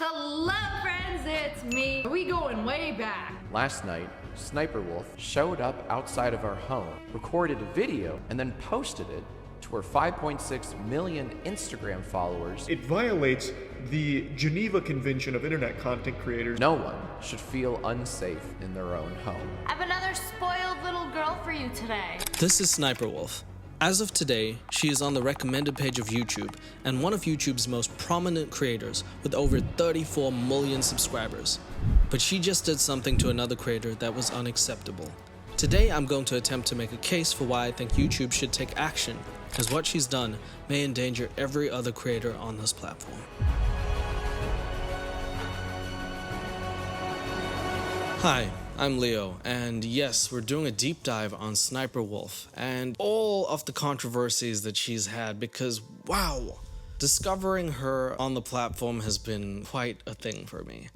Hello friends, it's me. We going way back. Last night, SSSniperwolf showed up outside of our home, recorded a video, and then posted it to our 5.6 million Instagram followers. It violates the Geneva Convention of Internet Content Creators. No one should feel unsafe in their own home. I have another spoiled little girl for you today. This is SSSniperwolf. As of today, she is on the recommended page of YouTube and one of YouTube's most prominent creators with over 34 million subscribers. But she just did something to another creator that was unacceptable. Today, I'm going to attempt to make a case for why I think YouTube should take action, as what she's done may endanger every other creator on this platform. Hi, I'm Leo, and yes, we're doing a deep dive on SSSniperwolf and all of the controversies that she's had because, wow, discovering her on the platform has been quite a thing for me.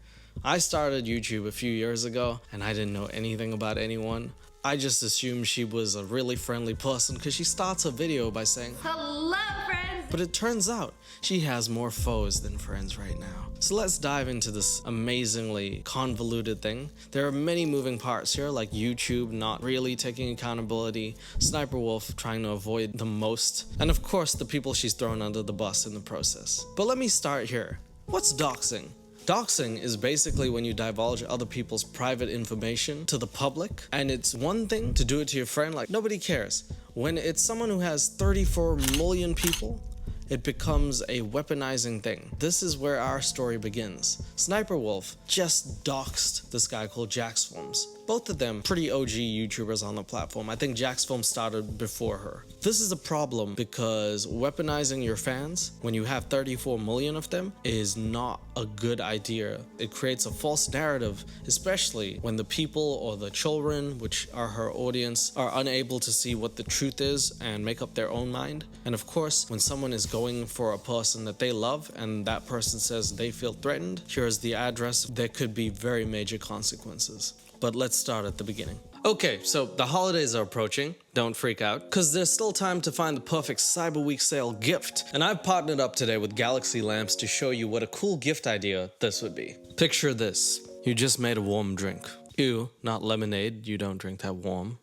I started YouTube a few years ago, and I didn't know anything about anyone. I just assumed she was a really friendly person because she starts a video by saying, Hello friends! But it turns out she has more foes than friends right now. So let's dive into this amazingly convoluted thing. There are many moving parts here, like YouTube not really taking accountability, SSSniperwolf trying to avoid the most, and of course the people she's thrown under the bus in the process. But let me start here. What's doxing? Doxing is basically when you divulge other people's private information to the public, and it's one thing to do it to your friend, like nobody cares. When it's someone who has 34 million people, it becomes a weaponizing thing. This is where our story begins. SSSniperwolf just doxed this guy called Jaxforms. Both of them pretty OG YouTubers on the platform. I think Jaxforms started before her. This is a problem because weaponizing your fans when you have 34 million of them is not a good idea. It creates a false narrative, especially when the people or the children, which are her audience, are unable to see what the truth is and make up their own mind. And of course, when someone is going for a person that they love and that person says they feel threatened, here's the address, there could be very major consequences. But let's start at the beginning. Okay, so the holidays are approaching. Don't freak out, because there's still time to find the perfect Cyber Week sale gift. And I've partnered up today with Galaxy Lamps to show you what a cool gift idea this would be. Picture this. You just made a warm drink. Ew, not lemonade, you don't drink that warm.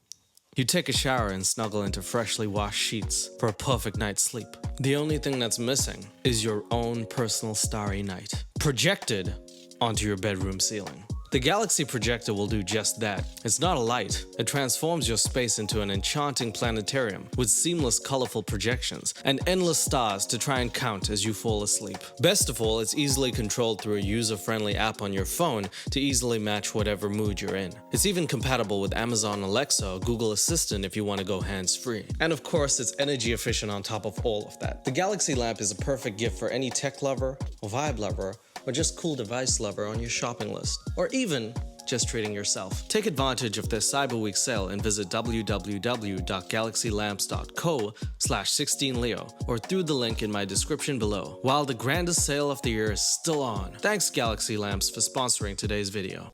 You take a shower and snuggle into freshly washed sheets for a perfect night's sleep. The only thing that's missing is your own personal starry night, projected onto your bedroom ceiling. The Galaxy Projector will do just that. It's not a light. It transforms your space into an enchanting planetarium with seamless colorful projections and endless stars to try and count as you fall asleep. Best of all, it's easily controlled through a user-friendly app on your phone to easily match whatever mood you're in. It's even compatible with Amazon Alexa or Google Assistant if you want to go hands-free. And of course, it's energy efficient on top of all of that. The Galaxy Lamp is a perfect gift for any tech lover or vibe lover, or just cool device lover on your shopping list, or even just treating yourself. Take advantage of their Cyber Week sale and visit www.galaxylamps.co/sixteenleo or through the link in my description below, while the grandest sale of the year is still on. Thanks Galaxy Lamps for sponsoring today's video.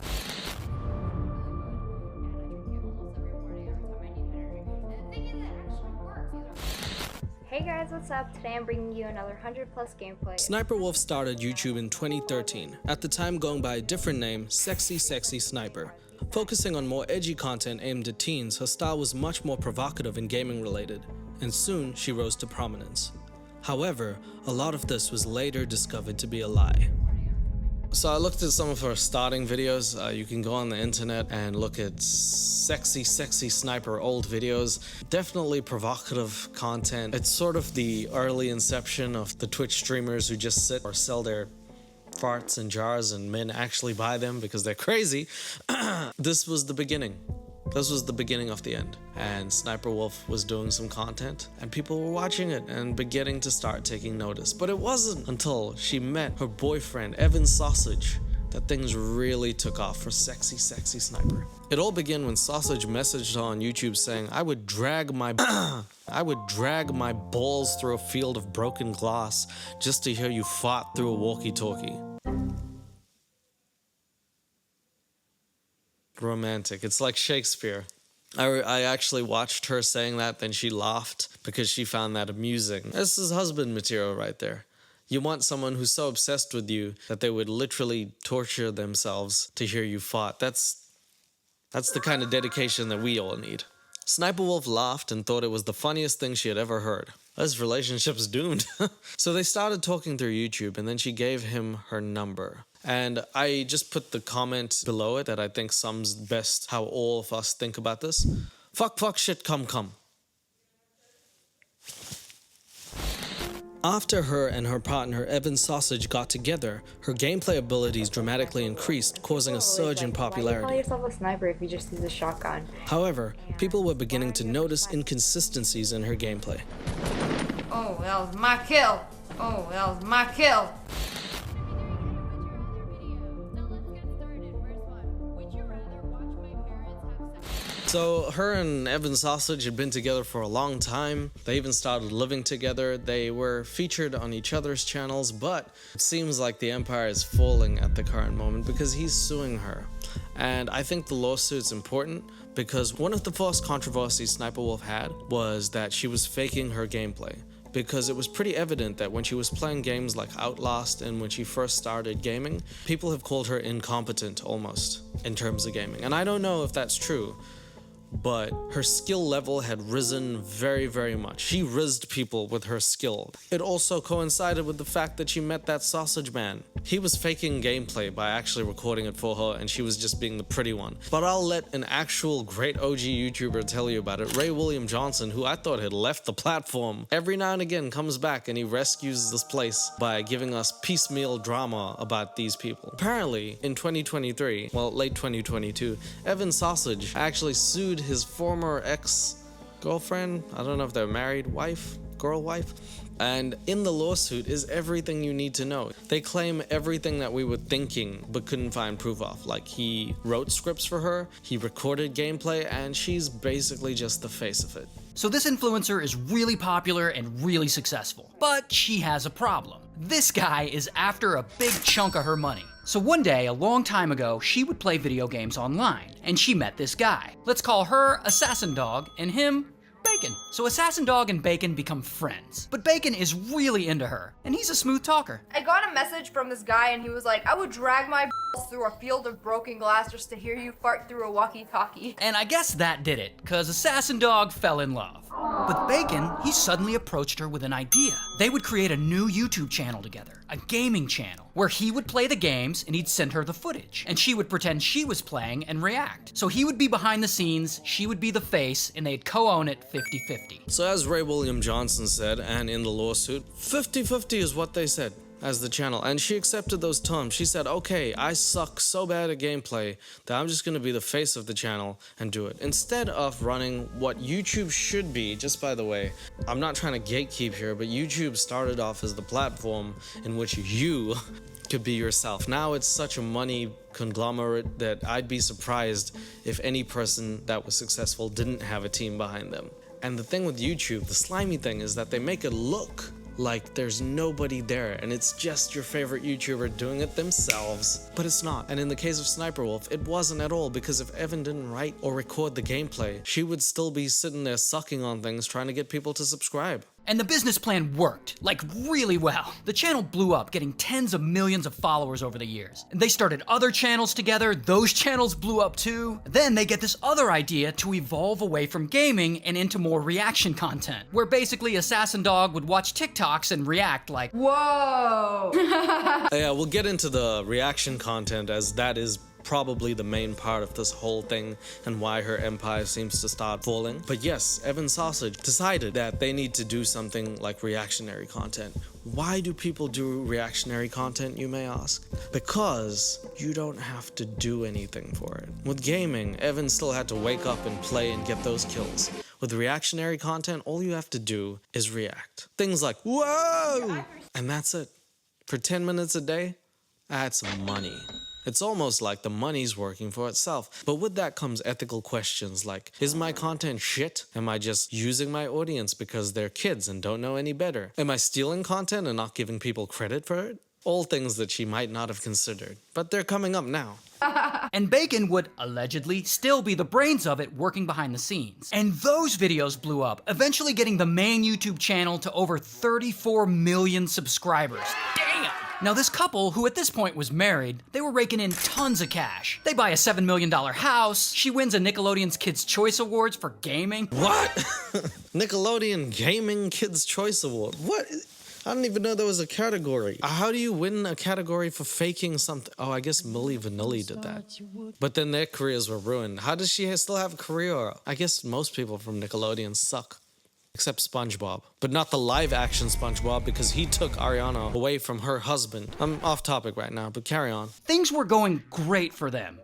Hey guys, what's up? Today I'm bringing you another 100+ gameplay. SSSniperwolf started YouTube in 2013, at the time going by a different name, Sexy Sniper. Focusing on more edgy content aimed at teens, her style was much more provocative and gaming related, and soon she rose to prominence. However, a lot of this was later discovered to be a lie. So I looked at some of her starting videos. You can go on the internet and look at Sexy Sniper old videos. Definitely provocative content. It's sort of the early inception of the Twitch streamers who just sit or sell their farts in jars and men actually buy them because they're crazy. This was the beginning. This was the beginning of the end, and SSSniperwolf was doing some content and people were watching it and beginning to start taking notice. But it wasn't until she met her boyfriend, Evan Sausage, that things really took off for Sexy Sniper. It all began when Sausage messaged her on YouTube saying, I would drag my balls through a field of broken glass just to hear you fart through a walkie-talkie. Romantic. It's like Shakespeare. I actually watched her saying that, then she laughed because she found that amusing. This is husband material right there. You want someone who's so obsessed with you that they would literally torture themselves to hear you fought. That's the kind of dedication that we all need. Sniperwolf laughed and thought it was the funniest thing she had ever heard. This relationship's doomed. So they started talking through YouTube, and then she gave him her number. And I just put the comment below it that I think sums best how all of us think about this. Fuck, shit, come. After her and her partner Evan Sausage got together, her gameplay abilities dramatically increased, causing a surge in popularity. Why do you call yourself a sniper if you just use a shotgun? However, people were beginning to notice inconsistencies in her gameplay. Oh, that was my kill. Oh, that was my kill. So her and Evan Sausage had been together for a long time. They even started living together. They were featured on each other's channels, but it seems like the empire is falling at the current moment because he's suing her. And I think the lawsuit's important because one of the first controversies Sniperwolf had was that she was faking her gameplay. Because it was pretty evident that when she was playing games like Outlast and when she first started gaming, people have called her incompetent almost in terms of gaming. And I don't know if that's true, but her skill level had risen very, very much. She rizzed people with her skill. It also coincided with the fact that she met that sausage man. He was faking gameplay by actually recording it for her, and she was just being the pretty one. But I'll let an actual great OG YouTuber tell you about it. Ray William Johnson, who I thought had left the platform, every now and again comes back and he rescues this place by giving us piecemeal drama about these people. Apparently, in 2023, well, late 2022, Evan Sausage actually sued his former ex-girlfriend, I don't know if they're married, wife, and in the lawsuit is everything you need to know. They claim everything that we were thinking but couldn't find proof of, like he wrote scripts for her, he recorded gameplay, and she's basically just the face of it. So this influencer is really popular and really successful, but she has a problem. This guy is after a big chunk of her money. So one day, a long time ago, she would play video games online, and she met this guy. Let's call her Assassin Dog, and him Bacon. So Assassin Dog and Bacon become friends. But Bacon is really into her, and he's a smooth talker. I got a message from this guy and he was like, I would drag my balls through a field of broken glass just to hear you fart through a walkie-talkie. And I guess that did it, cause Assassin Dog fell in love. With Bacon, he suddenly approached her with an idea. They would create a new YouTube channel together, a gaming channel, where he would play the games and he'd send her the footage, and she would pretend she was playing and react. So he would be behind the scenes, she would be the face, and they'd co-own it 50-50. So as Ray William Johnson said, and in the lawsuit, 50-50 is what they said as the channel, and she accepted those terms. She said, okay, I suck so bad at gameplay that I'm just gonna be the face of the channel and do it. Instead of running what YouTube should be, just by the way, I'm not trying to gatekeep here, but YouTube started off as the platform in which you could be yourself. Now it's such a money conglomerate that I'd be surprised if any person that was successful didn't have a team behind them. And the thing with YouTube, the slimy thing, is that they make it look like there's nobody there and it's just your favorite YouTuber doing it themselves, but it's not. And in the case of Sniperwolf, it wasn't at all, because if Evan didn't write or record the gameplay, she would still be sitting there sucking on things trying to get people to subscribe. And the business plan worked, like really well. The channel blew up, getting tens of millions of followers over the years. And they started other channels together, those channels blew up too. Then they get this other idea to evolve away from gaming and into more reaction content, where basically Assassin Dog would watch TikToks and react like, Whoa! Yeah, we'll get into the reaction content, as that is probably the main part of this whole thing and why her empire seems to start falling. But yes, Evan Sausage decided that they need to do something like reactionary content. Why do people do reactionary content, you may ask? Because you don't have to do anything for it. With gaming, Evan still had to wake up and play and get those kills. With reactionary content, all you have to do is react. Things like, whoa! And that's it. For 10 minutes a day, that's money. It's almost like the money's working for itself. But with that comes ethical questions like, is my content shit? Am I just using my audience because they're kids and don't know any better? Am I stealing content and not giving people credit for it? All things that she might not have considered, but they're coming up now. and Bacon would allegedly still be the brains of it working behind the scenes. And those videos blew up, eventually getting the main YouTube channel to over 34 million subscribers. Damn! Now this couple, who at this point was married, they were raking in tons of cash. They buy a $7 million house, she wins a Nickelodeon's Kids' Choice Awards for gaming. What? Nickelodeon Gaming Kids' Choice Award. What? I didn't even know there was a category. How do you win a category for faking something? Oh, I guess Milli Vanilli did that. But then their careers were ruined. How does she still have a career? I guess most people from Nickelodeon suck. Except SpongeBob. But not the live-action SpongeBob, because he took Ariana away from her husband. I'm off topic right now, but carry on. Things were going great for them.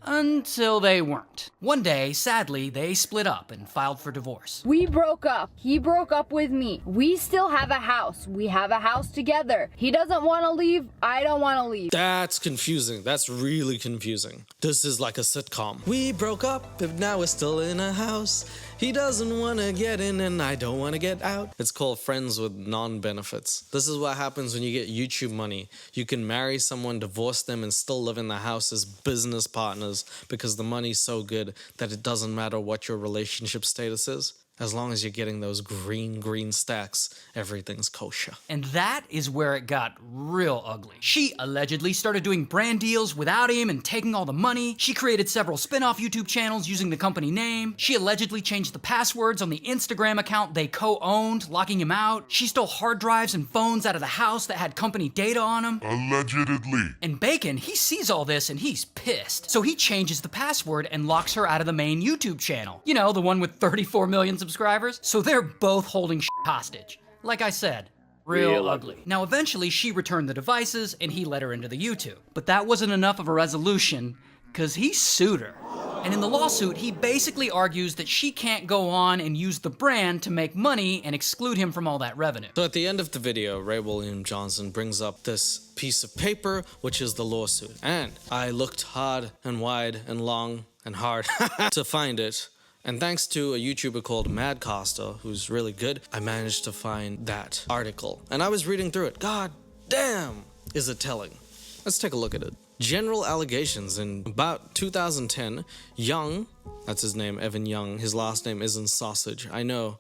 Until they weren't. One day, sadly, they split up and filed for divorce. We broke up. He broke up with me. We still have a house. We have a house together. He doesn't want to leave. I don't want to leave. That's confusing. That's really confusing. This is like a sitcom. We broke up, but now we're still in a house. He doesn't want to get in and I don't want to get out. It's called friends with non-benefits. This is what happens when you get YouTube money. You can marry someone, divorce them, and still live in the house as business partners because the money's so good that it doesn't matter what your relationship status is. As long as you're getting those green stacks, everything's kosher. And that is where it got real ugly. She allegedly started doing brand deals without him and taking all the money. She created several spin-off YouTube channels using the company name. She allegedly changed the passwords on the Instagram account they co-owned, locking him out. She stole hard drives and phones out of the house that had company data on them. Allegedly. And Bacon, he sees all this and he's pissed. So he changes the password and locks her out of the main YouTube channel. You know, the one with 34 million subscribers. So they're both holding shit hostage. Like I said, real ugly. Now eventually she returned the devices and he let her into the YouTube. But that wasn't enough of a resolution, cause he sued her. And in the lawsuit, he basically argues that she can't go on and use the brand to make money and exclude him from all that revenue. So at the end of the video, Ray William Johnson brings up this piece of paper, which is the lawsuit. And I looked hard and wide and long and hard to find it. And thanks to a YouTuber called Mad Costa, who's really good, I managed to find that article. And I was reading through it. God damn, is it telling. Let's take a look at it. General allegations. In about 2010, Young, that's his name, Evan Young, his last name isn't Sausage. I know.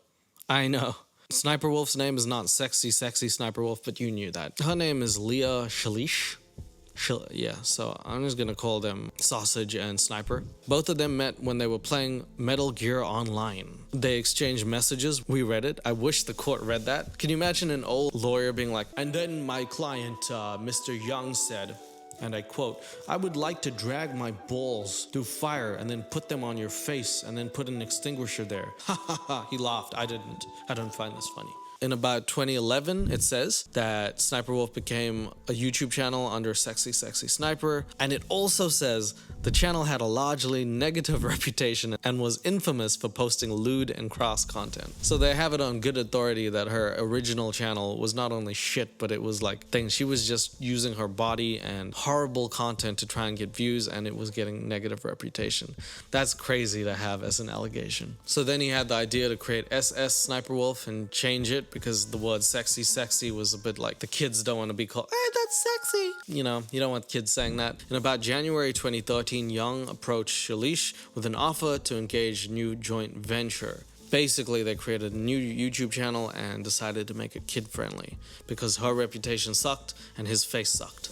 Sniperwolf's name is not Sexy Sniperwolf, but you knew that. Her name is Leah Shalish. Yeah, so I'm just gonna call them Sausage and Sniper. Both of them met when they were playing Metal Gear Online. They exchanged messages. We read it. I wish the court read that. Can you imagine an old lawyer being like, and then my client, Mr. Young said, and I quote, I would like to drag my balls through fire and then put them on your face and then put an extinguisher there. Ha ha ha, he laughed. I don't find this funny. In about 2011, it says that Sniperwolf became a YouTube channel under Sexy Sniper, and it also says the channel had a largely negative reputation and was infamous for posting lewd and cross content. So they have it on good authority that her original channel was not only shit, but it was like things. She was just using her body and horrible content to try and get views, and it was getting negative reputation. That's crazy to have as an allegation. So then he had the idea to create SSSniperwolf and change it because the word sexy was a bit like the kids don't want to be called, hey, that's sexy. You know, you don't want kids saying that. In about January 2013, Young approached Shalish with an offer to engage a new joint venture. Basically, they created a new YouTube channel and decided to make it kid-friendly because her reputation sucked and his face sucked.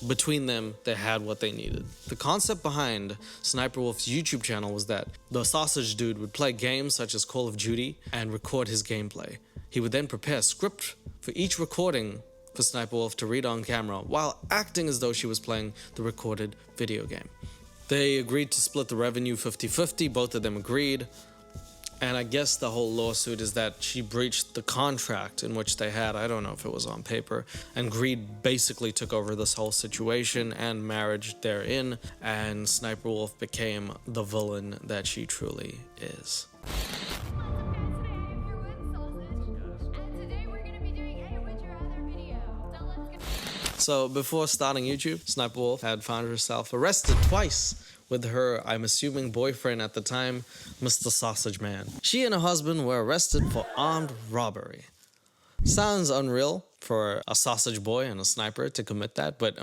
Between them, they had what they needed. The concept behind Sniperwolf's YouTube channel was that the sausage dude would play games such as Call of Duty and record his gameplay. He would then prepare a script for each recording for Sniperwolf to read on camera while acting as though she was playing the recorded video game. They agreed to split the revenue 50-50, both of them agreed. And I guess the whole lawsuit is that she breached the contract in which they had, I don't know if it was on paper, and greed basically took over this whole situation and marriage therein, and Sniperwolf became the villain that she truly is. So before starting YouTube, Sniperwolf had found herself arrested twice with her, I'm assuming, boyfriend at the time, Mr. Sausage Man. She and her husband were arrested for armed robbery. Sounds unreal for a sausage boy and a sniper to commit that, but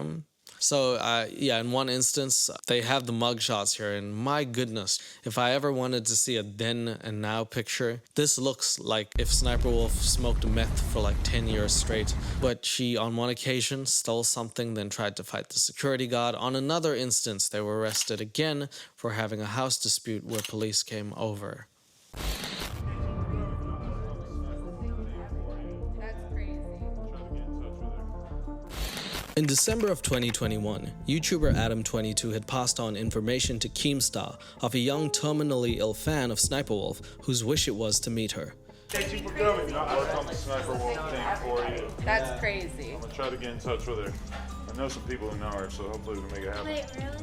So, yeah, in one instance, they have the mugshots here, and my goodness, if I ever wanted to see a then and now picture, this looks like if Sniperwolf smoked meth for like 10 years straight. But she, on one occasion, stole something, then tried to fight the security guard. On another instance, they were arrested again for having a house dispute where police came over. In December of 2021, YouTuber Adam22 had passed on information to Keemstar of a young terminally ill fan of Sniperwolf whose wish it was to meet her. Thank you for coming. I work on the Sniperwolf thing for you. That's crazy. I'm gonna try to get in touch with her. I know some people who know her, so hopefully we can make it happen. Wait, really?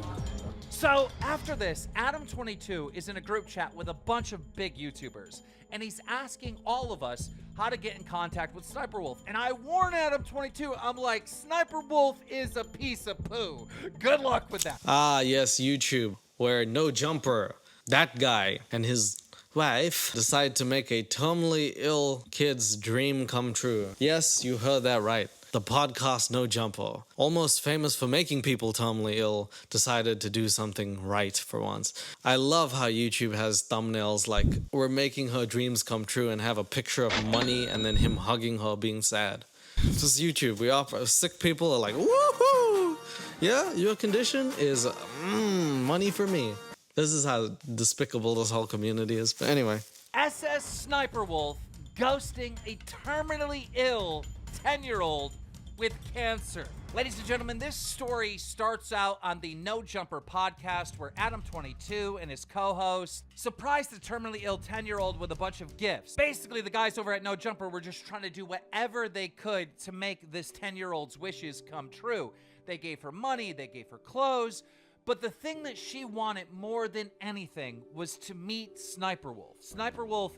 So after this, Adam22 is in a group chat with a bunch of big YouTubers, and he's asking all of us how to get in contact with Sniperwolf. And I warn Adam22, I'm like, Sniperwolf is a piece of poo. Good luck with that. Ah, yes, YouTube, where No Jumper, that guy, and his wife decide to make a terminally ill kid's dream come true. Yes, you heard that right. The podcast No Jumper, almost famous for making people terminally ill, decided to do something right for once. I love how YouTube has thumbnails like, we're making her dreams come true, and have a picture of money and then him hugging her being sad. This is YouTube. We offer sick people are like, woohoo! Yeah, your condition is money for me. This is how despicable this whole community is. But anyway. SSSniperwolf ghosting a terminally ill 10-year-old with cancer. Ladies and gentlemen, this story starts out on the No Jumper podcast where Adam22 and his co-host surprised the terminally ill 10-year-old with a bunch of gifts. Basically, the guys over at No Jumper were just trying to do whatever they could to make this 10-year-old's wishes come true. They gave her money, they gave her clothes, but the thing that she wanted more than anything was to meet Sniperwolf. Sniperwolf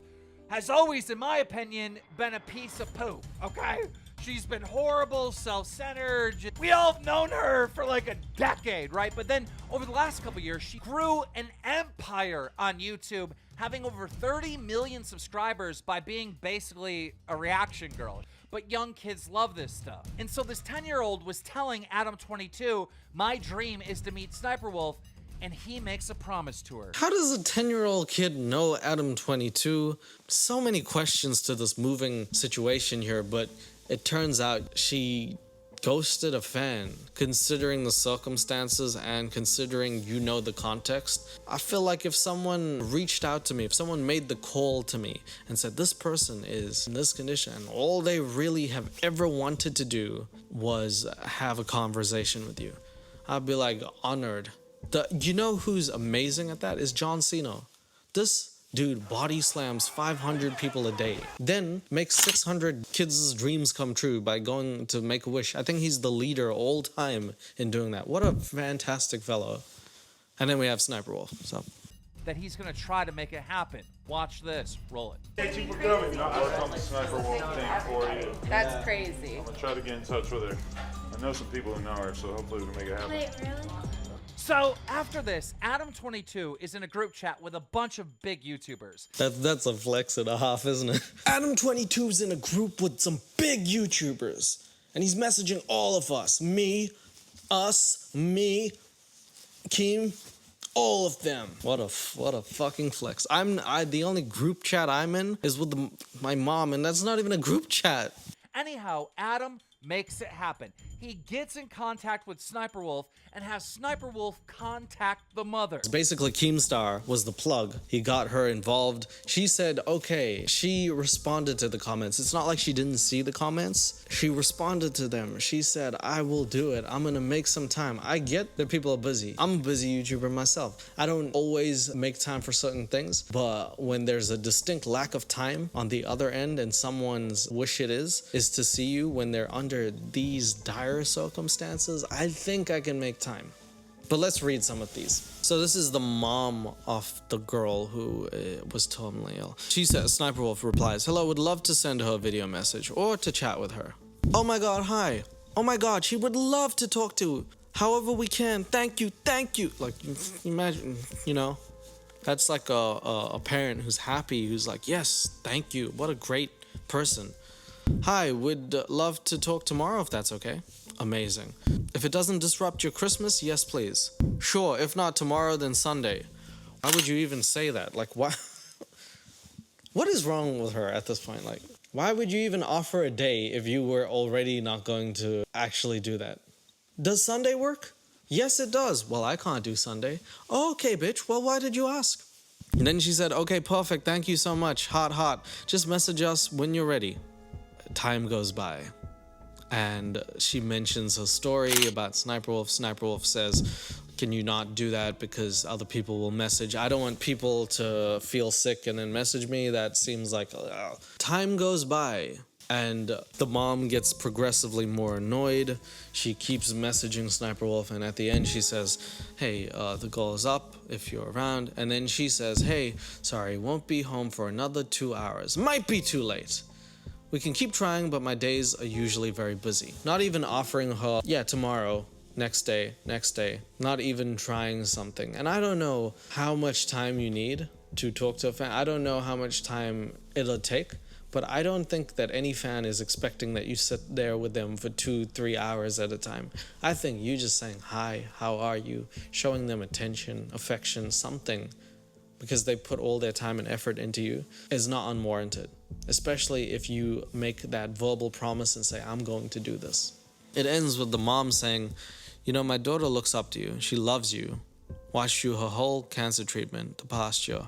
has always, in my opinion, been a piece of poop, okay? She's been horrible, self-centered. We all have known her for like a decade, right? But then over the last couple years, she grew an empire on YouTube, having over 30 million subscribers by being basically a reaction girl. But young kids love this stuff. And so this 10-year-old was telling Adam22, my dream is to meet Sniperwolf, and he makes a promise to her. How does a 10-year-old kid know Adam22? So many questions to this moving situation here, but it turns out she ghosted a fan. Considering the circumstances and considering the context, I feel like if someone reached out to me, if someone made the call to me and said this person is in this condition and all they really have ever wanted to do was have a conversation with you, I'd be like honored. You know who's amazing at that is John Cena. This dude body slams 500 people a day, then makes 600 kids' dreams come true by going to Make-A-Wish. I think he's the leader all time in doing that. What a fantastic fellow. And then we have Sniperwolf. So that he's gonna try to make it happen. Watch this. Roll it. Thank you for coming. I work on the Sniperwolf thing for you. That's crazy. I'm gonna try to get in touch with her. I know some people who know her, so hopefully we can make it happen. Wait, really? So after this, Adam22 is in a group chat with a bunch of big YouTubers. that's a flex and a half, isn't it? Adam22's in a group with some big YouTubers, and he's messaging all of us. Me, Keem, all of them. What a fucking flex. The only group chat I'm in is with my mom, and that's not even a group chat. Anyhow, Adam makes it happen. He gets in contact with Sniperwolf and has Sniperwolf contact the mother. Basically, Keemstar was the plug. He got her involved. She said, okay. She responded to the comments. It's not like she didn't see the comments. She responded to them. She said, I will do it. I'm gonna make some time. I get that people are busy. I'm a busy YouTuber myself. I don't always make time for certain things, but when there's a distinct lack of time on the other end and someone's wish it is to see you when they're under these dire circumstances, I think I can make time. But let's read some of these. So this is the mom of the girl who was terminally ill. She says, Sniperwolf replies, hello, would love to send her a video message or to chat with her. Oh my god, hi. Oh my god, she would love to talk to. However we can. Thank you. Like, imagine, that's like a parent who's happy, who's like, yes, thank you. What a great person. Hi, would love to talk tomorrow if that's okay. Amazing. If it doesn't disrupt your Christmas, yes please. Sure, if not tomorrow, then Sunday. Why would you even say that? Like, why? What is wrong with her at this point? Like, why would you even offer a day if you were already not going to actually do that? Does Sunday work? Yes, it does. Well, I can't do Sunday. Oh, okay, bitch. Well, why did you ask? And then she said, okay, perfect. Thank you so much. Hot, hot. Just message us when you're ready. Time goes by. And she mentions her story about Sniperwolf. Sniperwolf says, can you not do that because other people will message? I don't want people to feel sick and then message me. That seems like... Time goes by. And the mom gets progressively more annoyed. She keeps messaging Sniperwolf, and at the end she says, hey, the goal is up if you're around. And then she says, hey, sorry, won't be home for another 2 hours. Might be too late. We can keep trying, but my days are usually very busy. Not even offering her, yeah, tomorrow, next day, not even trying something. And I don't know how much time you need to talk to a fan. I don't know how much time it'll take. But I don't think that any fan is expecting that you sit there with them for 2-3 hours at a time. I think you just saying, hi, how are you? Showing them attention, affection, something, because they put all their time and effort into you, is not unwarranted. Especially if you make that verbal promise and say, I'm going to do this. It ends with the mom saying, you know, my daughter looks up to you. She loves you. Watched you her whole cancer treatment the past year.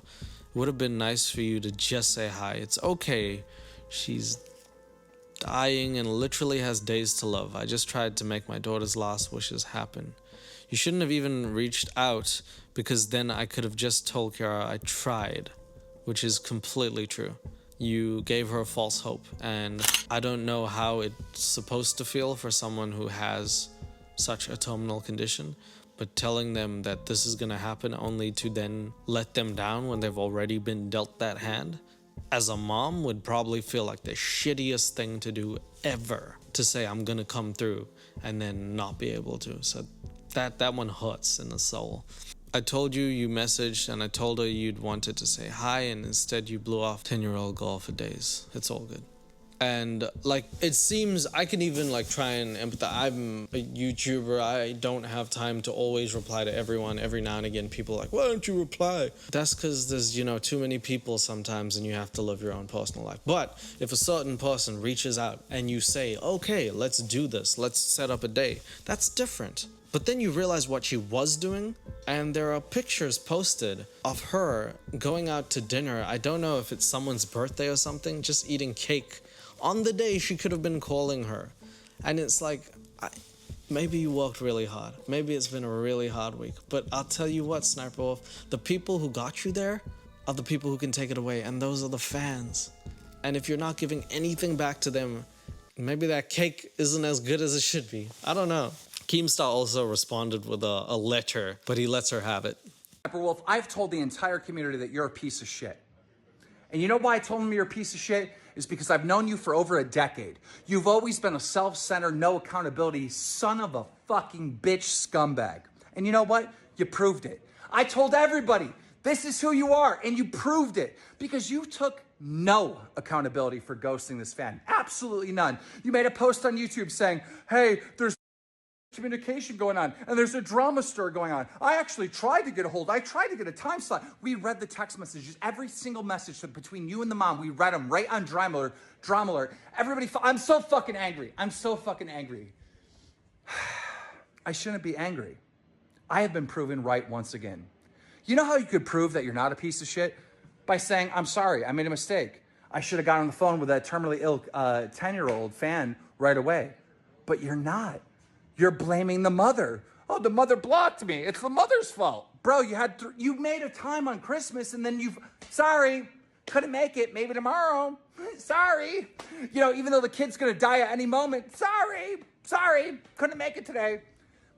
Would have been nice for you to just say hi. It's okay. She's dying and literally has days to live. I just tried to make my daughter's last wishes happen. You shouldn't have even reached out because then I could have just told Kiara I tried, which is completely true. You gave her false hope, and I don't know how it's supposed to feel for someone who has such a terminal condition. But telling them that this is gonna happen only to then let them down when they've already been dealt that hand, as a mom would probably feel like the shittiest thing to do ever, to say I'm gonna come through and then not be able to. So that one hurts in the soul. I told you you messaged and I told her you'd wanted to say hi, and instead you blew off 10-year-old girl for days. It's all good. And like, it seems I can even like try and empathize. I'm a YouTuber. I don't have time to always reply to everyone. Every now and again, people are like, why don't you reply? That's because there's, you know, too many people sometimes and you have to live your own personal life. But if a certain person reaches out and you say, okay, let's do this. Let's set up a day. That's different. But then you realize what she was doing, and there are pictures posted of her going out to dinner. I don't know if it's someone's birthday or something, just eating cake on the day she could have been calling her. And it's like, maybe you worked really hard. Maybe it's been a really hard week. But I'll tell you what, Sniperwolf, the people who got you there are the people who can take it away, and those are the fans. And if you're not giving anything back to them, maybe that cake isn't as good as it should be. I don't know. Keemstar also responded with a letter, but he lets her have it. Sniperwolf, I've told the entire community that you're a piece of shit. And you know why I told them you're a piece of shit? Is because I've known you for over a decade. You've always been a self-centered, no accountability son of a fucking bitch scumbag. And you know what? You proved it. I told everybody, this is who you are, and you proved it. Because you took no accountability for ghosting this fan. Absolutely none. You made a post on YouTube saying, hey, there's communication going on, and there's a drama stir going on. I actually tried to get a hold. I tried to get a time slot. We read the text messages, every single message between you and the mom. We read them right on Drama Alert. Everybody, I'm so fucking angry. I'm so fucking angry. I shouldn't be angry. I have been proven right once again. You know how you could prove that you're not a piece of shit? By saying, I'm sorry, I made a mistake. I should have got on the phone with that terminally ill 10-year-old fan right away. But you're not. You're blaming the mother. Oh, the mother blocked me. It's the mother's fault. Bro, you made a time on Christmas and then sorry, couldn't make it. Maybe tomorrow. Sorry. You know, even though the kid's gonna die at any moment. Sorry, couldn't make it today.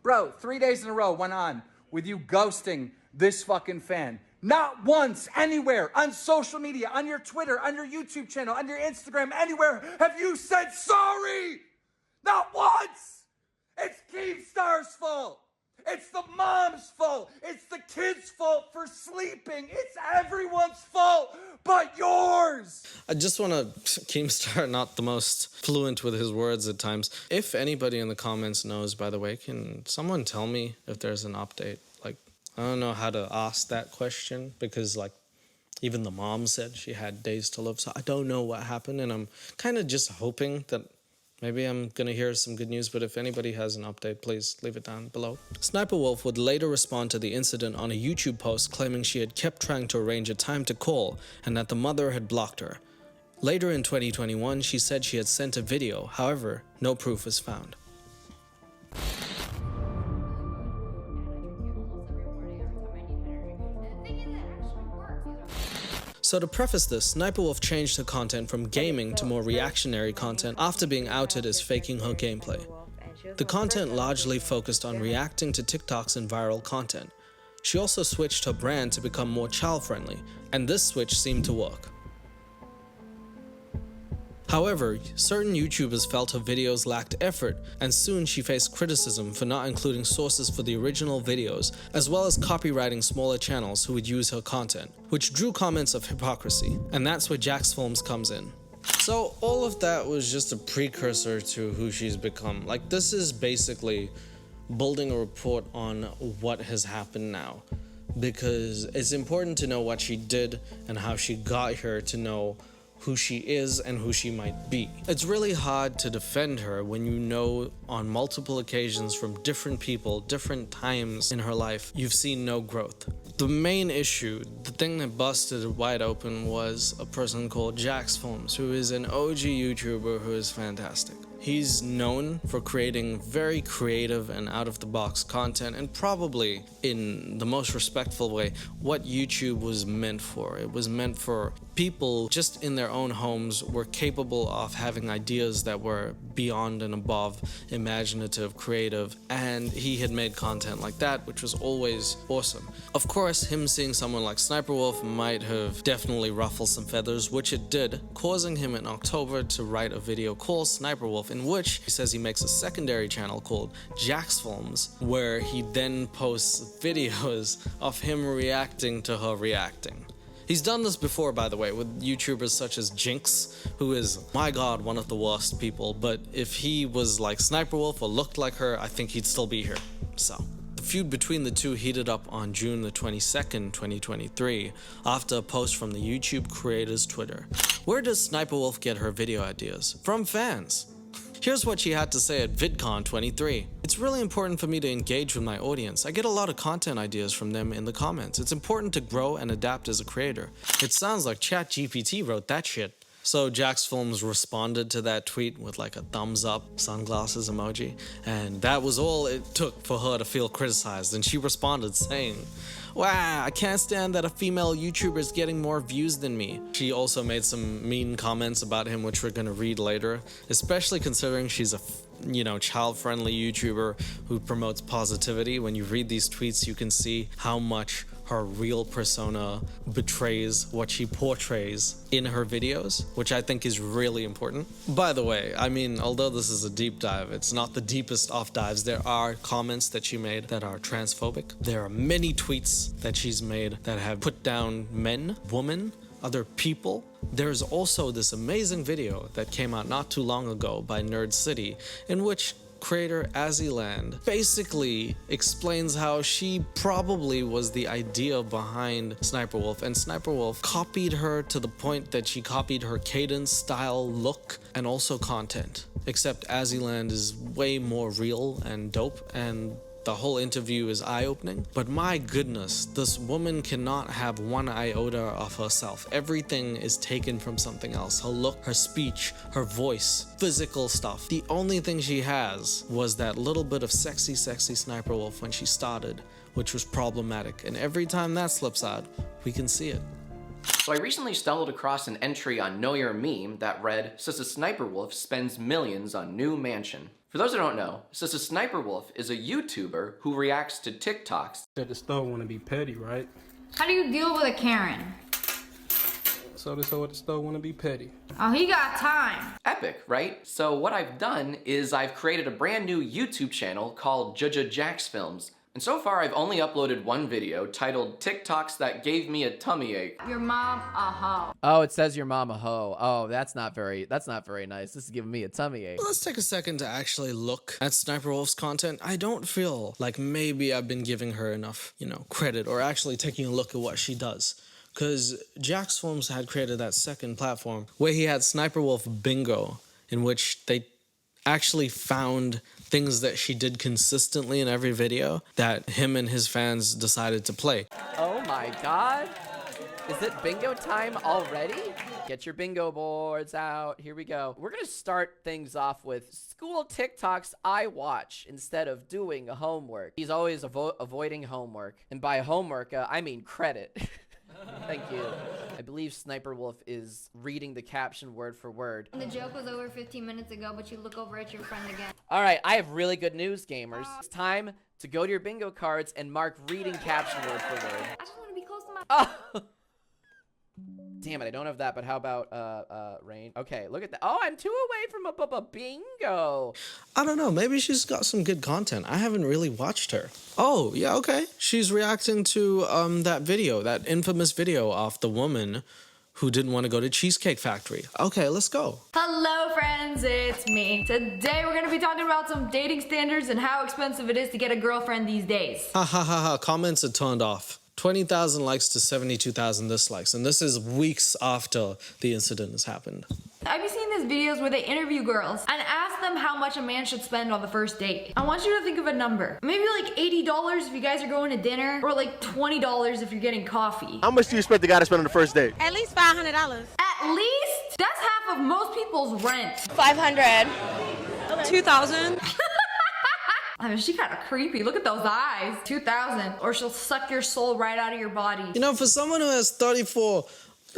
Bro, 3 days in a row went on with you ghosting this fucking fan. Not once, anywhere, on social media, on your Twitter, on your YouTube channel, on your Instagram, anywhere, have you said sorry. Not once. It's Keemstar's fault. It's the mom's fault. It's the kid's fault for sleeping. It's everyone's fault but yours. I just want to, Keemstar, not the most fluent with his words at times. If anybody in the comments knows, by the way, can someone tell me if there's an update? Like, I don't know how to ask that question because, like, even the mom said she had days to live, so I don't know what happened, and I'm kind of just hoping that maybe I'm gonna hear some good news, but if anybody has an update, please leave it down below. SSniperwolf would later respond to the incident on a YouTube post claiming she had kept trying to arrange a time to call and that the mother had blocked her. Later in 2021, she said she had sent a video, however, no proof was found. So to preface this, SSniperwolf changed her content from gaming to more reactionary content after being outed as faking her gameplay. The content largely focused on reacting to TikToks and viral content. She also switched her brand to become more child-friendly, and this switch seemed to work. However, certain YouTubers felt her videos lacked effort, and soon she faced criticism for not including sources for the original videos, as well as copywriting smaller channels who would use her content, which drew comments of hypocrisy, and that's where Jaxfilms comes in. So all of that was just a precursor to who she's become. Like, this is basically building a report on what has happened now, because it's important to know what she did and how she got here to know who she is and who she might be. It's really hard to defend her when you know on multiple occasions from different people, different times in her life, you've seen no growth. The main issue, the thing that busted it wide open, was a person called Jaxfilms, who is an OG YouTuber who is fantastic. He's known for creating very creative and out-of-the-box content, and probably, in the most respectful way, what YouTube was meant for. It was meant for people just in their own homes were capable of having ideas that were beyond and above imaginative, creative, and he had made content like that, which was always awesome. Of course, him seeing someone like SSniperwolf might have definitely ruffled some feathers, which it did, causing him in October to write a video called SSniperwolf, in which he says he makes a secondary channel called Jaxfilms, where he then posts videos of him reacting to her reacting. He's done this before, by the way, with YouTubers such as Jinx, who is, my god, one of the worst people, but if he was like SSniperwolf or looked like her, I think he'd still be here. So, the feud between the two heated up on June the 22nd, 2023, after a post from the YouTube creator's Twitter. Where does SSniperwolf get her video ideas? From fans. Here's what she had to say at VidCon 23. It's really important for me to engage with my audience. I get a lot of content ideas from them in the comments. It's important to grow and adapt as a creator. It sounds like ChatGPT wrote that shit. So Jaxfilms responded to that tweet with like a thumbs up, sunglasses emoji, and that was all it took for her to feel criticized, and she responded saying, "Wow, I can't stand that a female YouTuber is getting more views than me." She also made some mean comments about him, which we're gonna read later, especially considering she's a child-friendly YouTuber who promotes positivity. When you read these tweets, you can see how much her real persona betrays what she portrays in her videos, which I think is really important. By the way, I mean, although this is a deep dive, it's not the deepest off dives. There are comments that she made that are transphobic. There are many tweets that she's made that have put down men, women, other people. There's also this amazing video that came out not too long ago by Nerd City, in which creator Azzyland basically explains how she probably was the idea behind SSniperwolf, and SSniperwolf copied her to the point that she copied her cadence, style, look, and also content. Except Azzyland is way more real and dope, and the whole interview is eye-opening. But my goodness, this woman cannot have one iota of herself. Everything is taken from something else. Her look, her speech, her voice, physical stuff. The only thing she has was that little bit of sexy SSniperwolf when she started, which was problematic. And every time that slips out, we can see it. So I recently stumbled across an entry on Know Your Meme that read, SSSniperwolf spends millions on new mansion. For those who don't know, SSSniperwolf is a YouTuber who reacts to TikToks. At the store want to be petty, right? How do you deal with a Karen? So this hoe at the store want to be petty. Oh, he got time. Epic, right? So what I've done is I've created a brand new YouTube channel called Jaxfilms. And so far I've only uploaded one video titled TikToks That Gave Me a Tummy Ache. Your mom a hoe. Oh, it says your mom a hoe. Oh, that's not very nice. This is giving me a tummy ache. Let's take a second to actually look at Sniperwolf's content. I don't feel like maybe I've been giving her enough, credit or actually taking a look at what she does. Because Jax Films had created that second platform where he had Sniperwolf Bingo, in which they actually found things that she did consistently in every video that him and his fans decided to play. Oh my god. Is it bingo time already? Get your bingo boards out. Here we go. We're gonna start things off with school TikToks I watch instead of doing homework. He's always avoiding homework. And by homework, I mean credit. Thank you. I believe Sniperwolf is reading the caption word for word. The joke was over 15 minutes ago, but you look over at your friend again. All right, I have really good news, gamers. It's time to go to your bingo cards and mark reading caption word for word. I just want to be close to my... Oh! Damn it, I don't have that, but how about, Rain? Okay, look at that. Oh, I'm 2 away from a bingo. I don't know, maybe she's got some good content. I haven't really watched her. Oh, yeah, okay. She's reacting to, that video, that infamous video of the woman who didn't want to go to Cheesecake Factory. Okay, let's go. Hello friends, it's me. Today we're gonna be talking about some dating standards and how expensive it is to get a girlfriend these days. Ha ha ha ha, comments are turned off. 20,000 likes to 72,000 dislikes, and this is weeks after the incident has happened. I've seen these videos where they interview girls and ask them how much a man should spend on the first date. I want you to think of a number. Maybe like $80 if you guys are going to dinner, or like $20 if you're getting coffee. How much do you expect the guy to spend on the first date? At least $500. At least? That's half of most people's rent. 500. 2,000. I mean, she kind of creepy. Look at those eyes. 2,000, or she'll suck your soul right out of your body. For someone who has 34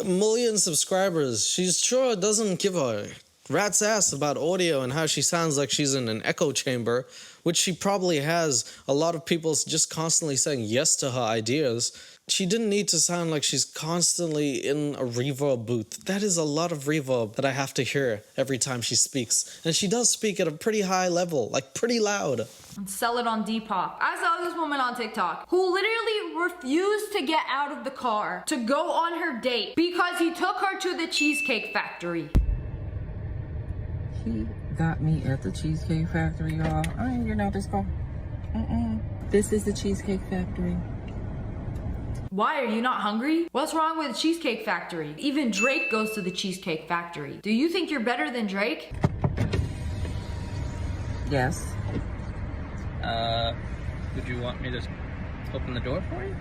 million subscribers, she's sure doesn't give a rat's ass about audio and how she sounds like she's in an echo chamber, which she probably has a lot of people just constantly saying yes to her ideas. She didn't need to sound like she's constantly in a reverb booth. That is a lot of reverb that I have to hear every time she speaks. And she does speak at a pretty high level, like pretty loud. And sell it on Depop. I saw this woman on TikTok who literally refused to get out of the car to go on her date because he took her to the Cheesecake Factory. He got me at the Cheesecake Factory, y'all. I ain't getting out this car. This is the Cheesecake Factory. Why, are you not hungry? What's wrong with the Cheesecake Factory? Even Drake goes to the Cheesecake Factory. Do you think you're better than Drake? Yes. Would you want me to open the door for you?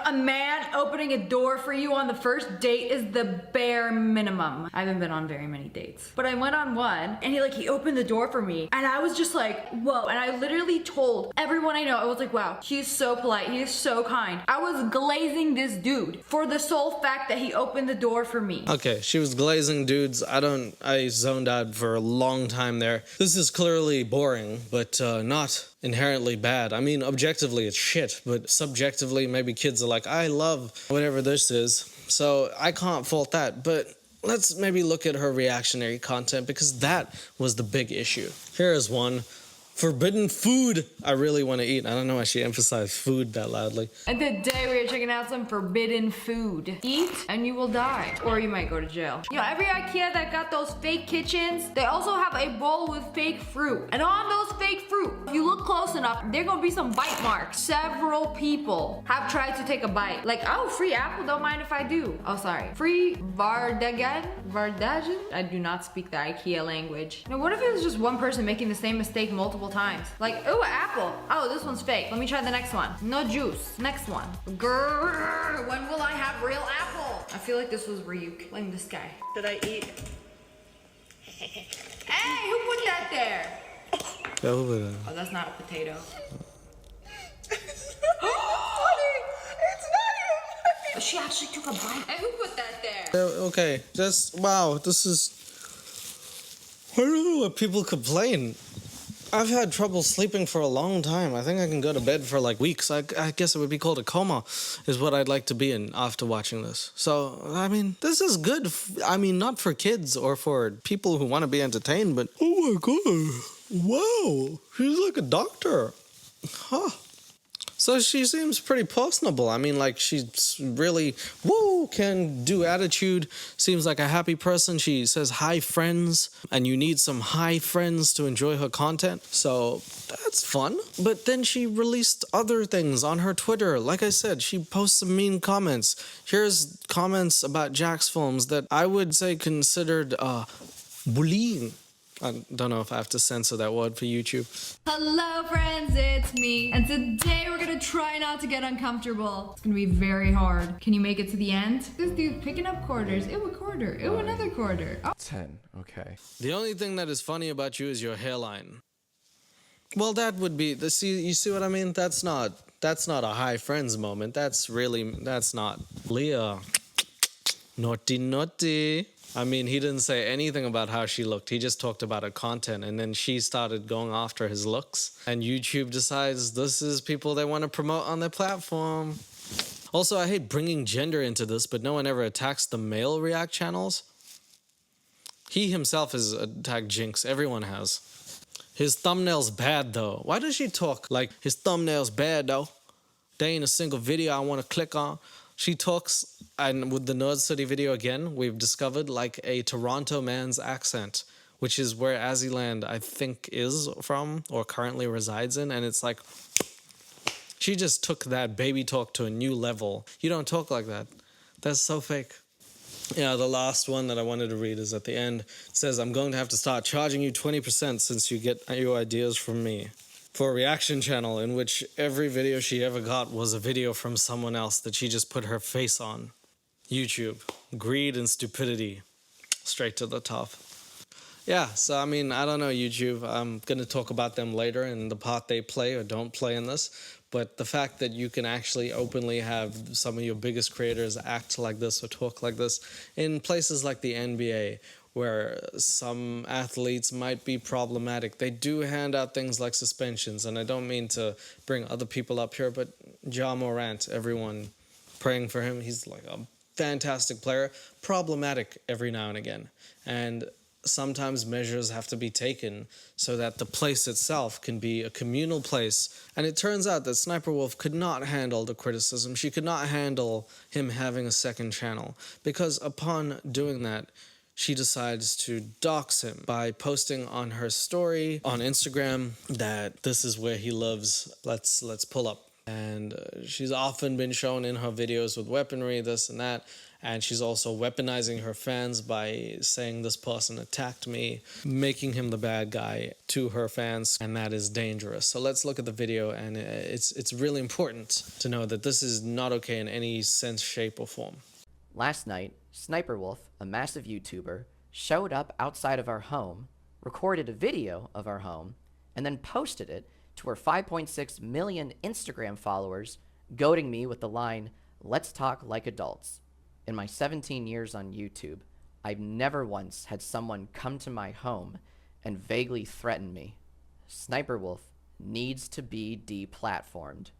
A man opening a door for you on the first date is the bare minimum. I haven't been on very many dates, but I went on one and he opened the door for me and I was just like, whoa. And I literally told everyone I know, I was like, wow, he's so polite. He is so kind. I was glazing this dude for the sole fact that he opened the door for me. Okay, she was glazing dudes. I zoned out for a long time there. This is clearly boring, but not inherently bad. I mean, objectively it's shit, but subjectively maybe kids are like, I love whatever this is, so I can't fault that. But let's maybe look at her reactionary content, because that was the big issue. Here is one. Forbidden food I really want to eat. I don't know why she emphasized food that loudly. And today we are checking out some forbidden food. Eat and you will die. Or you might go to jail. Every IKEA that got those fake kitchens, they also have a bowl with fake fruit. And on those fake fruit, if you look close enough, there gonna be some bite marks. Several people have tried to take a bite. Like, oh, free apple, don't mind if I do. Oh, sorry. Free Vardagen? I do not speak the IKEA language. Now, what if it was just one person making the same mistake multiple times? Like, oh, apple. Oh, this one's fake. Let me try the next one. No juice. Next one. Grrr, when will I have real apple? I feel like this was Ryuk. Blame this guy. Did I eat? Hey, who put that there? Oh, that's not a potato. She actually took a bite. Hey, who put that there? Okay, wow, this is... I don't know what people complain. I've had trouble sleeping for a long time. I think I can go to bed for like weeks. I guess it would be called a coma, is what I'd like to be in after watching this. So, I mean, this is good. Not for kids or for people who want to be entertained, but oh my god, wow, she's like a doctor. Huh. So she seems pretty personable. I mean, like, she's really, can do attitude. Seems like a happy person. She says hi, friends, and you need some hi friends to enjoy her content. So that's fun. But then she released other things on her Twitter. Like I said, she posts some mean comments. Here's comments about Jack's films that I would say considered bullying. I don't know if I have to censor that word for YouTube. Hello friends, it's me. And today we're gonna try not to get uncomfortable. It's gonna be very hard. Can you make it to the end? This dude's picking up quarters. Ew, a quarter. Ew, another quarter. Oh. 10, okay. The only thing that is funny about you is your hairline. Well, that would be, you see what I mean? That's not a hi friends moment. That's not. Leah, naughty. I mean, he didn't say anything about how she looked. He just talked about her content, and then she started going after his looks. And YouTube decides this is people they want to promote on their platform. Also, I hate bringing gender into this, but no one ever attacks the male React channels. He himself has attacked Jinx. Everyone has. His thumbnail's bad, though. Why does she talk like his thumbnail's bad, though? There ain't a single video I want to click on. She talks, and with the Nerd City video again, we've discovered like a Toronto man's accent, which is where Azzyland, I think, is from or currently resides in. And it's like, she just took that baby talk to a new level. You don't talk like that. That's so fake. Yeah, the last one that I wanted to read is at the end. It says, I'm going to have to start charging you 20% since you get your ideas from me. For a reaction channel in which every video she ever got was a video from someone else that she just put her face on. YouTube. Greed and stupidity. Straight to the top. Yeah, so I mean, I don't know, YouTube. I'm going to talk about them later and the part they play or don't play in this. But the fact that you can actually openly have some of your biggest creators act like this or talk like this in places like the NBA, where some athletes might be problematic. They do hand out things like suspensions, and I don't mean to bring other people up here, but Ja Morant, everyone praying for him. He's like a fantastic player, problematic every now and again. And sometimes measures have to be taken so that the place itself can be a communal place. And it turns out that Sniperwolf could not handle the criticism. She could not handle him having a second channel, because upon doing that, she decides to dox him by posting on her story on Instagram that this is where he lives. Let's pull up. And she's often been shown in her videos with weaponry, this and that. And she's also weaponizing her fans by saying this person attacked me, making him the bad guy to her fans, and that is dangerous. So let's look at the video, and it's really important to know that this is not okay in any sense, shape, or form. Last night, Sniperwolf, a massive YouTuber, showed up outside of our home, recorded a video of our home, and then posted it to her 5.6 million Instagram followers, goading me with the line, "Let's talk like adults." In my 17 years on YouTube, I've never once had someone come to my home and vaguely threaten me. Sniperwolf needs to be deplatformed.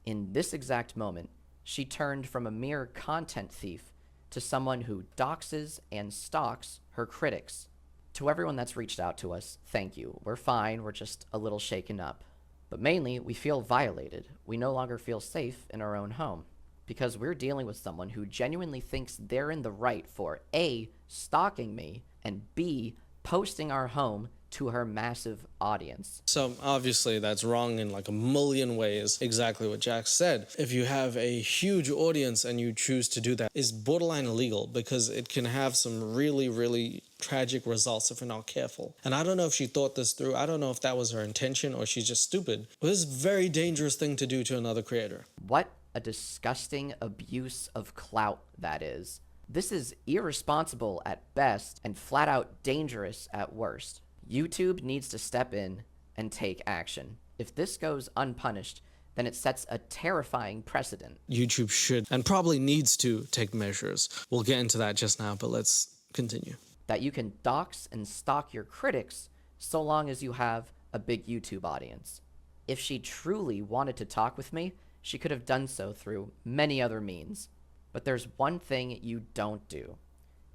In this exact moment, she turned from a mere content thief to someone who doxes and stalks her critics. To everyone that's reached out to us, thank you. We're fine, we're just a little shaken up. But mainly, we feel violated. We no longer feel safe in our own home, because we're dealing with someone who genuinely thinks they're in the right for A, stalking me, and B, posting our home to her massive audience. So obviously that's wrong in like a million ways. Exactly what Jack said. If you have a huge audience and you choose to do that, it's borderline illegal, because it can have some really, really tragic results if you're not careful. And I don't know if she thought this through. I don't know if that was her intention or she's just stupid. But this is a very dangerous thing to do to another creator. What a disgusting abuse of clout that is. This is irresponsible at best and flat out dangerous at worst. YouTube needs to step in and take action. If this goes unpunished, then it sets a terrifying precedent. YouTube should and probably needs to take measures. We'll get into that just now, but let's continue. That you can dox and stalk your critics so long as you have a big YouTube audience. If she truly wanted to talk with me, she could have done so through many other means. But there's one thing you don't do.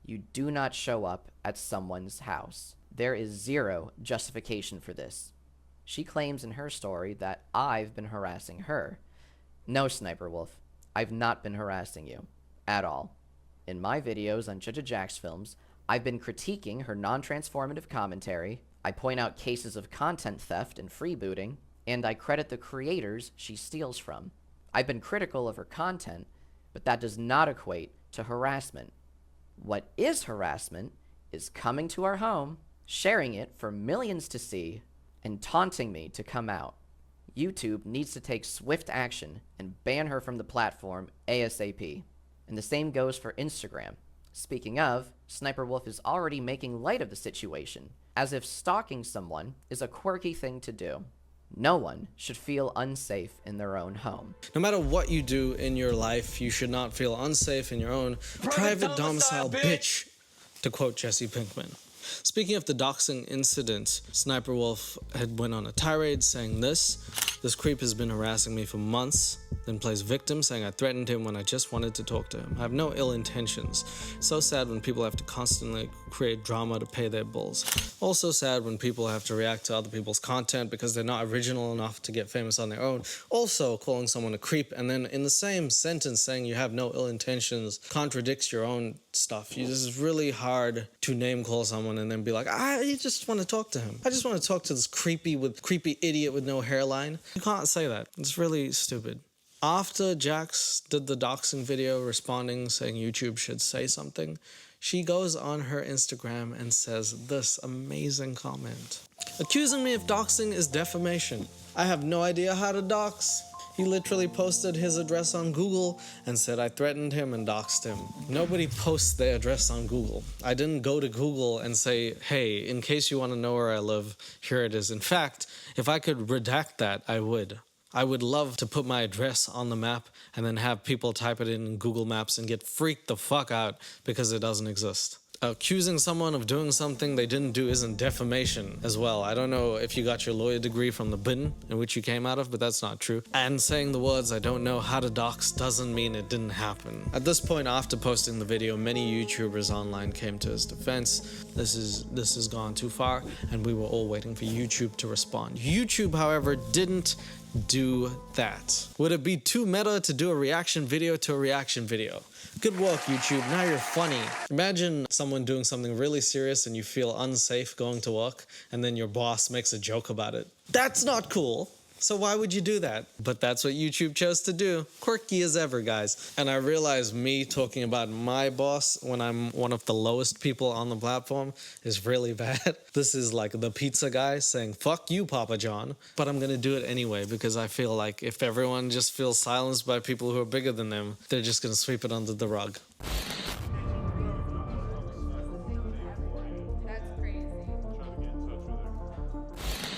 You do not show up at someone's house. There is zero justification for this. She claims in her story that I've been harassing her. No, Sniper Wolf, I've not been harassing you. At all. In my videos on Judge Jack's films, I've been critiquing her non-transformative commentary, I point out cases of content theft and freebooting, and I credit the creators she steals from. I've been critical of her content, but that does not equate to harassment. What is harassment is coming to our home, sharing it for millions to see, and taunting me to come out. YouTube needs to take swift action and ban her from the platform ASAP. And the same goes for Instagram. Speaking of, Sniper Wolf is already making light of the situation, as if stalking someone is a quirky thing to do. No one should feel unsafe in their own home. No matter what you do in your life, you should not feel unsafe in your own private domicile, bitch, to quote Jesse Pinkman. Speaking of the doxing incident, Sniper Wolf had went on a tirade saying this creep has been harassing me for months, then plays victim saying I threatened him when I just wanted to talk to him. I have no ill intentions. So sad when people have to constantly create drama to pay their bills. Also sad when people have to react to other people's content because they're not original enough to get famous on their own. Also, calling someone a creep and then in the same sentence saying you have no ill intentions contradicts your own stuff. This is really hard to name call someone and then be like, I just want to talk to him. I just want to talk to this creepy idiot with no hairline. You can't say that. It's really stupid. After Jax did the doxing video responding saying YouTube should say something, she goes on her Instagram and says this amazing comment. Accusing me of doxing is defamation. I have no idea how to dox. He literally posted his address on Google and said I threatened him and doxed him. Nobody posts their address on Google. I didn't go to Google and say, hey, in case you want to know where I live, here it is. In fact, if I could redact that, I would. I would love to put my address on the map and then have people type it in Google Maps and get freaked the fuck out because it doesn't exist. Accusing someone of doing something they didn't do isn't defamation as well. I don't know if you got your lawyer degree from the bin in which you came out of, but that's not true. And saying the words, I don't know how to dox, doesn't mean it didn't happen. At this point, after posting the video, many YouTubers online came to his defense. This has gone too far, and we were all waiting for YouTube to respond. YouTube, however, didn't do that. Would it be too meta to do a reaction video to a reaction video? Good work, YouTube. Now you're funny. Imagine someone doing something really serious and you feel unsafe going to work, and then your boss makes a joke about it. That's not cool. So why would you do that? But that's what YouTube chose to do. Quirky as ever, guys. And I realize me talking about my boss when I'm one of the lowest people on the platform is really bad. This is like the pizza guy saying, fuck you, Papa John. But I'm gonna do it anyway because I feel like if everyone just feels silenced by people who are bigger than them, they're just gonna sweep it under the rug.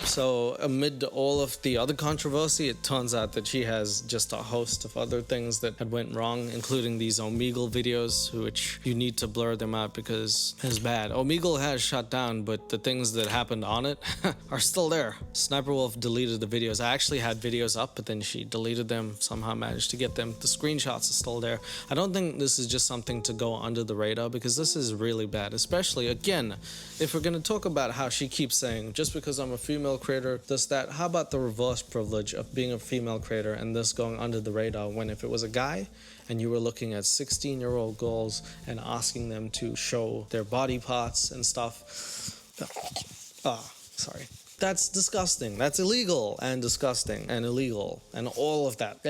So amid all of the other controversy, it turns out that she has just a host of other things that had went wrong, including these Omegle videos, which you need to blur them out because it's bad. Omegle has shut down, but the things that happened on it are still there. Sniper Wolf deleted the videos. I actually had videos up, but then she deleted them, somehow managed to get them. The screenshots are still there. I don't think this is just something to go under the radar because this is really bad, especially, again, if we're going to talk about how she keeps saying, just because I'm a female creator, this, that, how about the reverse privilege of being a female creator and this going under the radar when if it was a guy and you were looking at 16-year-old girls and asking them to show their body parts and stuff. Sorry. That's disgusting. That's illegal and disgusting and illegal and all of that.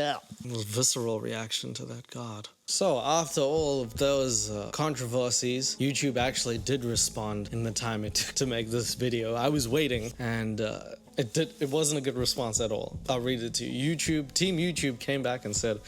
Visceral reaction to that, God. So after all of those controversies, YouTube actually did respond in the time it took to make this video. I was waiting and it wasn't a good response at all. I'll read it to you. Team YouTube came back and said,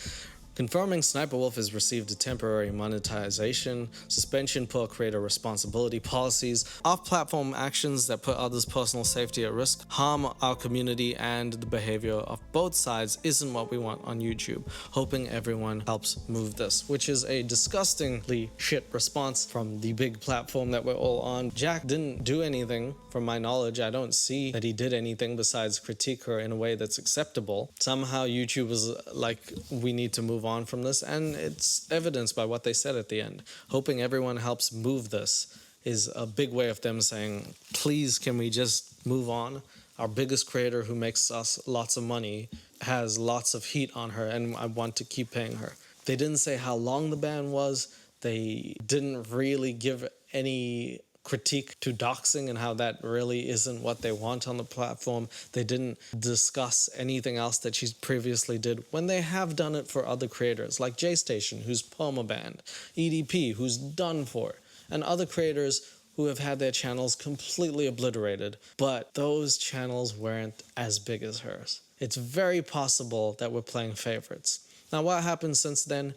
confirming Sniper Wolf has received a temporary monetization, suspension per creator responsibility policies, off-platform actions that put others' personal safety at risk, harm our community, and the behavior of both sides isn't what we want on YouTube. Hoping everyone helps move this, which is a disgustingly shit response from the big platform that we're all on. Jack didn't do anything, from my knowledge. I don't see that he did anything besides critique her in a way that's acceptable. Somehow YouTube was like, we need to move on from this, and it's evidenced by what they said at the end. Hoping everyone helps move this is a big way of them saying, please, can we just move on? our biggest creator who makes us lots of money has lots of heat on her and I want to keep paying her. They didn't say how long the ban was. They didn't really give any critique to doxing and how that really isn't what they want on the platform. They didn't discuss anything else that she's previously did when they have done it for other creators like JStation, who's permabanned, EDP, who's done for, and other creators who have had their channels completely obliterated, but those channels weren't as big as hers. It's very possible that we're playing favorites. Now, what happened since then?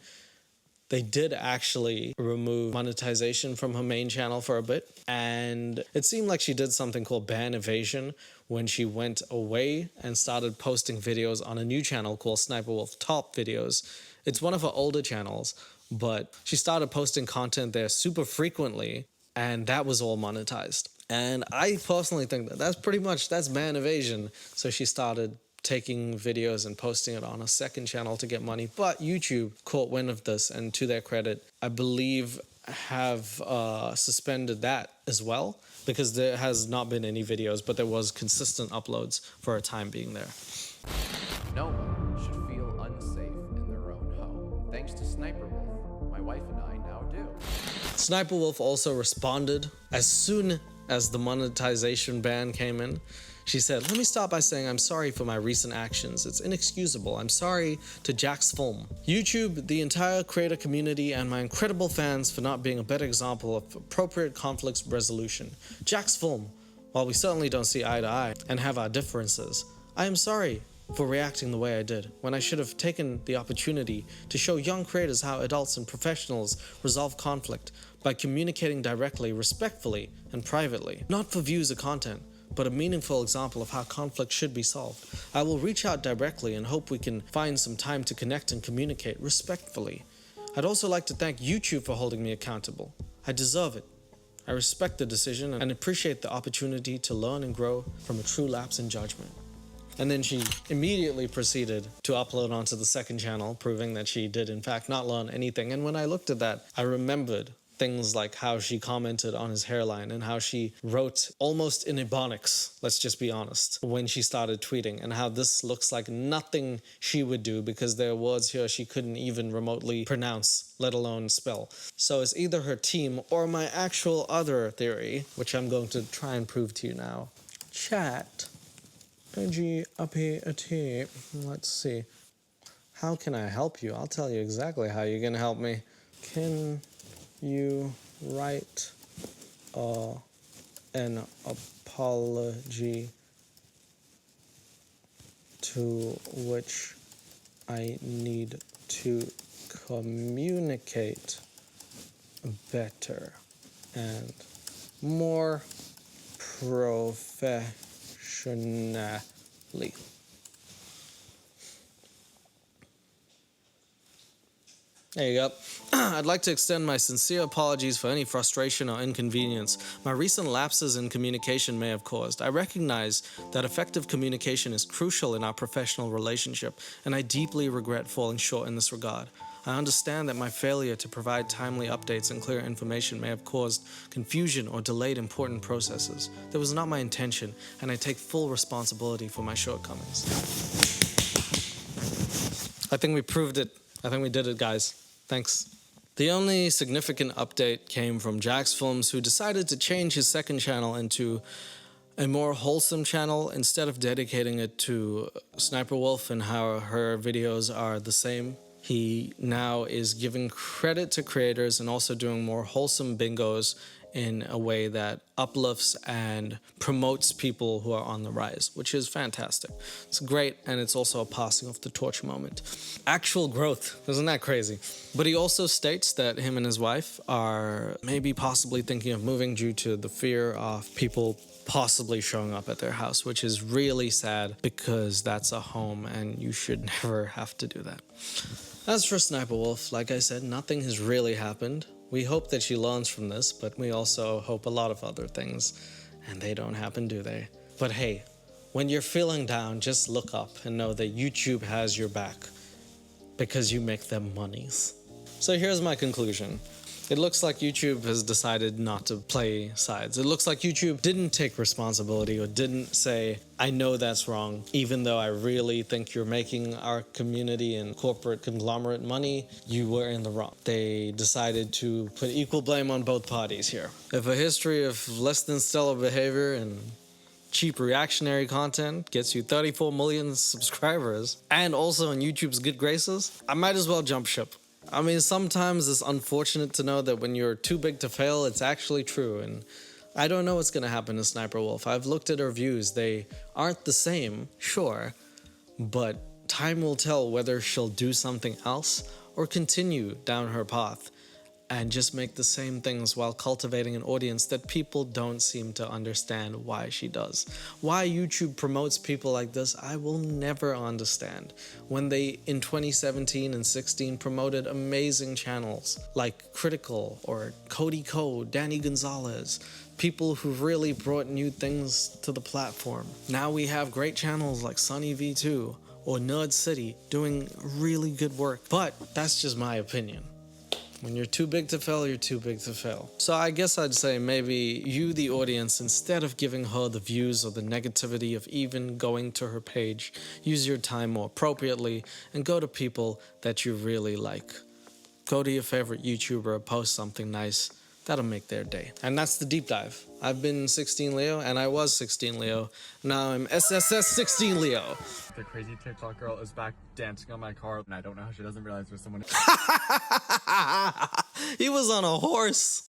They did actually remove monetization from her main channel for a bit, and it seemed like she did something called ban evasion when she went away and started posting videos on a new channel called SSSniperwolf Top Videos. It's one of her older channels, but she started posting content there super frequently, and that was all monetized. And I personally think that that's ban evasion. So she started taking videos and posting it on a second channel to get money. But YouTube caught wind of this, and to their credit, I believe have suspended that as well, because there has not been any videos, but there was consistent uploads for a time being there. No one should feel unsafe in their own home. Thanks to SSSniperwolf, my wife and I now do. SSSniperwolf also responded as soon as the monetization ban came in. She said, "Let me start by saying I'm sorry for my recent actions. It's inexcusable. I'm sorry to Jaxfilm, YouTube, the entire creator community, and my incredible fans for not being a better example of appropriate conflict resolution. Jaxfilm, while we certainly don't see eye to eye and have our differences, I am sorry for reacting the way I did, when I should have taken the opportunity to show young creators how adults and professionals resolve conflict by communicating directly, respectfully, and privately, not for views or content, but a meaningful example of how conflict should be solved. I will reach out directly and hope we can find some time to connect and communicate respectfully. I'd also like to thank YouTube for holding me accountable. I deserve it. I respect the decision and appreciate the opportunity to learn and grow from a true lapse in judgment." And then she immediately proceeded to upload onto the second channel, proving that she did in fact not learn anything. And when I looked at that, I remembered things like how she commented on his hairline and how she wrote almost in Ebonics, let's just be honest, when she started tweeting, and how this looks like nothing she would do because there are words here she couldn't even remotely pronounce, let alone spell. So it's either her team or my actual other theory, which I'm going to try and prove to you now. Chat. Let's see. How can I help you? I'll tell you exactly how you're gonna help me. Can you write an apology to which I need to communicate better and more professionally? There you go. I'd like to extend my sincere apologies for any frustration or inconvenience my recent lapses in communication may have caused. I recognize that effective communication is crucial in our professional relationship, and I deeply regret falling short in this regard. I understand that my failure to provide timely updates and clear information may have caused confusion or delayed important processes. That was not my intention, and I take full responsibility for my shortcomings. I think we proved it. I think we did it, guys. Thanks. The only significant update came from Jaxfilms, who decided to change his second channel into a more wholesome channel instead of dedicating it to SSSniperwolf and how her videos are the same. He now is giving credit to creators and also doing more wholesome bingos in a way that uplifts and promotes people who are on the rise, which is fantastic. It's great, and it's also a passing of the torch moment. Actual growth, isn't that crazy? But he also states that him and his wife are maybe possibly thinking of moving due to the fear of people possibly showing up at their house, which is really sad because that's a home and you should never have to do that. As for SSSniperwolf, like I said, nothing has really happened. We hope that she learns from this, but we also hope a lot of other things, and they don't happen, do they? But hey, when you're feeling down, just look up and know that YouTube has your back because you make them monies. So here's my conclusion. It looks like YouTube has decided not to play sides. It looks like YouTube didn't take responsibility or didn't say, I know that's wrong, even though I really think you're making our community and corporate conglomerate money, you were in the wrong. They decided to put equal blame on both parties here. If a history of less than stellar behavior and cheap reactionary content gets you 34 million subscribers and also in YouTube's good graces, I might as well jump ship. I mean, sometimes it's unfortunate to know that when you're too big to fail, it's actually true. And I don't know what's going to happen to Sniperwolf. I've looked at her views. They aren't the same, sure, but time will tell whether she'll do something else or continue down her path and just make the same things while cultivating an audience that people don't seem to understand why she does. Why YouTube promotes people like this, I will never understand. When they, in 2017 and 16, promoted amazing channels like Critical or Cody Co, Danny Gonzalez, people who really brought new things to the platform. Now we have great channels like Sunny V2 or Nerd City doing really good work, but that's just my opinion. When you're too big to fail, you're too big to fail. So I guess I'd say maybe you, the audience, instead of giving her the views or the negativity of even going to her page, use your time more appropriately and go to people that you really like. Go to your favorite YouTuber, post something nice. That'll make their day. And that's the deep dive. I've been 16leo and I was 16leo. Now I'm SSSniperwolf. The crazy TikTok girl is back dancing on my car and I don't know how she doesn't realize there's someone. He was on a horse.